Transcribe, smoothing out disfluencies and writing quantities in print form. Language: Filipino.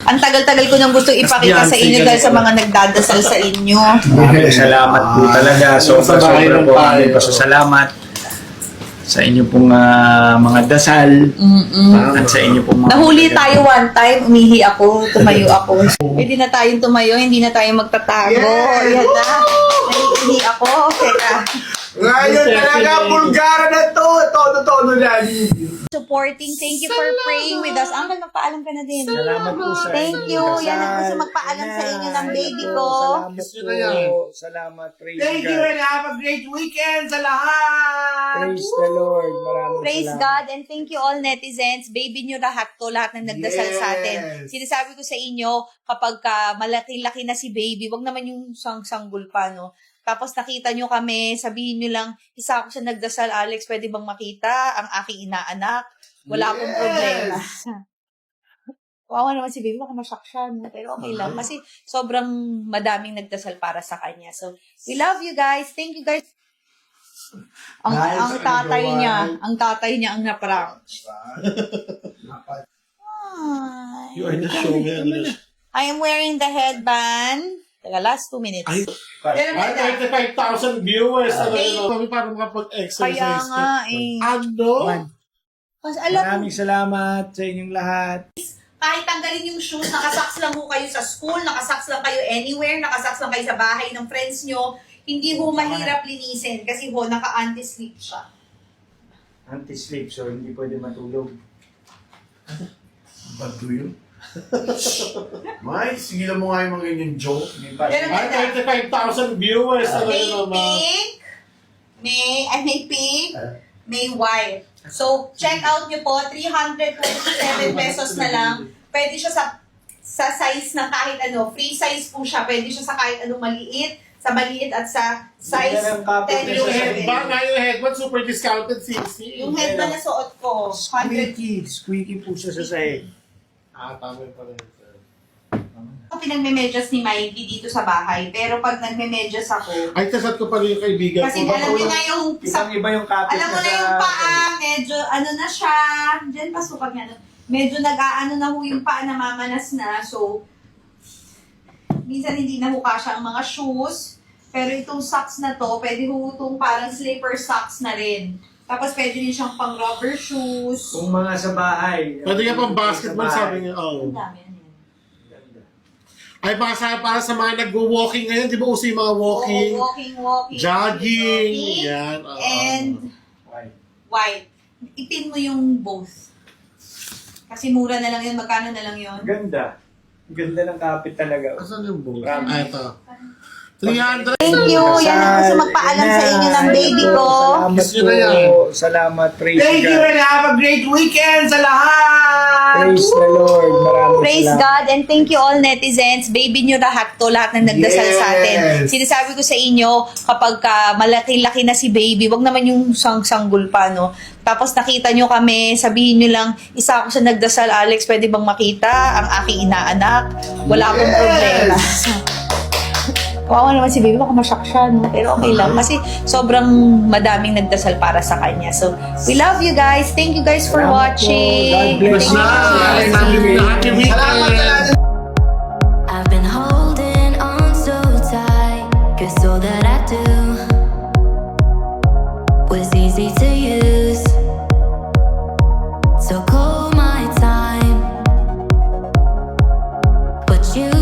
Ang tagal-tagal ko nang gusto ipakita sa inyo dahil sa mga nagdadasal sa inyo. Salamat po talaga. Sobra po ang pasasalamat sa inyo pong mga dasal at sa inyo pong mga... Nahuli tayo one time, umihi ako, tumayo ako. Pwede na tayong tumayo, hindi na tayo magtatago. Yan na. Naiihi ako. Teka. Ngayon talaga, Bulgara na to. Todo na. Supporting. Thank you for praying with us. Angel, magpaalam ka na din. Salamat po sa Thank inyo. you. Yan ang gusto magpaalam sa inyo ng baby ko. Salamat po. Salamat. Praise Thank you God. and have a great weekend sa lahat. Praise the Lord. Maraming Praise salamat. God and thank you all netizens. Baby nyo lahat to, lahat ng nagdasal sa atin. Yes. Sinasabi ko sa inyo, kapag malaki-laki na si baby, wag naman yung sanggol pa, no? Tapos nakita nyo kami, sabihin nyo lang, isa ako sa nagdasal, Alex, pwede bang makita ang aking inaanak? Wala akong problema. Wawa naman si baby, baka masyak siya, no? Pero okay lang. Kasi sobrang madaming nagdasal para sa kanya. So, we love you guys. Thank you guys. Ang tatay niya ang naprank. You are not showing. I am wearing the headband. Teka, last 2 minutes. Ay, Pero ay, 25,000 viewers. Okay. Kami para makapag-exercise. Kaya nga eh. Ano? Mas alam mo, Maraming salamat sa inyong lahat. kahit tanggalin yung shoes, nakasaks lang ho kayo sa school, nakasaks lang kayo anywhere, nakasaks lang kayo sa bahay ng friends nyo, hindi ho mahirap linisin kasi ho, naka-anti-slip siya. Anti-sleep, so hindi pwede matulog. Bado yun. May, sigilan mo nga yung mga ganyan joke. Pero Ay, 25,000 viewers. Ano may yun naman? pink, may pink, may white. So, check out nyo po, 327 pesos na lang. Pwede siya sa size na kahit ano, free size po siya. Pwede siya sa kahit anong maliit, sa maliit at sa size Yan ang kapit 10 na to Yung siya. 11. headband, yung headband, super discounted 60. Yung headband na suot ko, 100. Squeaky po siya sa sahig. Tama pa rin. Ako pinagme-medyas ni Mikey dito sa bahay, pero pag nagme-medyas ako, Ay, tasat ko pa rin yung kaibigan kasi ko. alam mo na yung, Ibang iba yung kapit alam mo na na sa... yung paa, medyo ano na siya, dyan pasukat niya, medyo nag-aano na ho yung paa, namamanas na, so, minsan hindi na ho kasya ang mga shoes, pero itong socks na to, pwede ho itong parang slipper socks na rin. Tapos pwede din siyang pang rubber shoes. Kung mga sa bahay. Pwede nga pang basketball, sabi niya. Ang Oh. dami yan. Ay, para sa mga nag-walking ngayon, di ba uso yung mga walking? Oo, walking. Jogging. Pink Yan. and White. white. Ipin mo yung both. Kasi mura na lang yun. Magkano na lang yun? Ganda. Ganda ng kapit talaga. Asan yung bull? Marami. Ah, ito. 300. Thank you. Yan ang gusto magpaalam sa inyo ng baby ko. Salamat Kiss nyo na yan. po. Salamat. Praise Thank you God. and have a great weekend sa lahat. Praise the Lord. Maraming Praise salamat. God and thank you all netizens. Baby nyo lahat to, lahat ng nagdasal sa atin. Yes. Sinasabi ko sa inyo, kapag malaki-laki na si baby, wag naman yung sanggol pa, no? Tapos nakita nyo kami, sabihin nyo lang, isa ako sa nagdasal, Alex, pwede bang makita ang aking inaanak? Wala akong problema. Wawa naman si baby, baka masyak siya, no? Pero okay lang, kasi sobrang madaming nagdasal para sa kanya. So, we love you guys. Thank you guys for Salamat po. watching. God bless Thank you. Bye. Happy weekend. I've been holding on so tight, 'cause all that I do was easy to use. So call my time, but you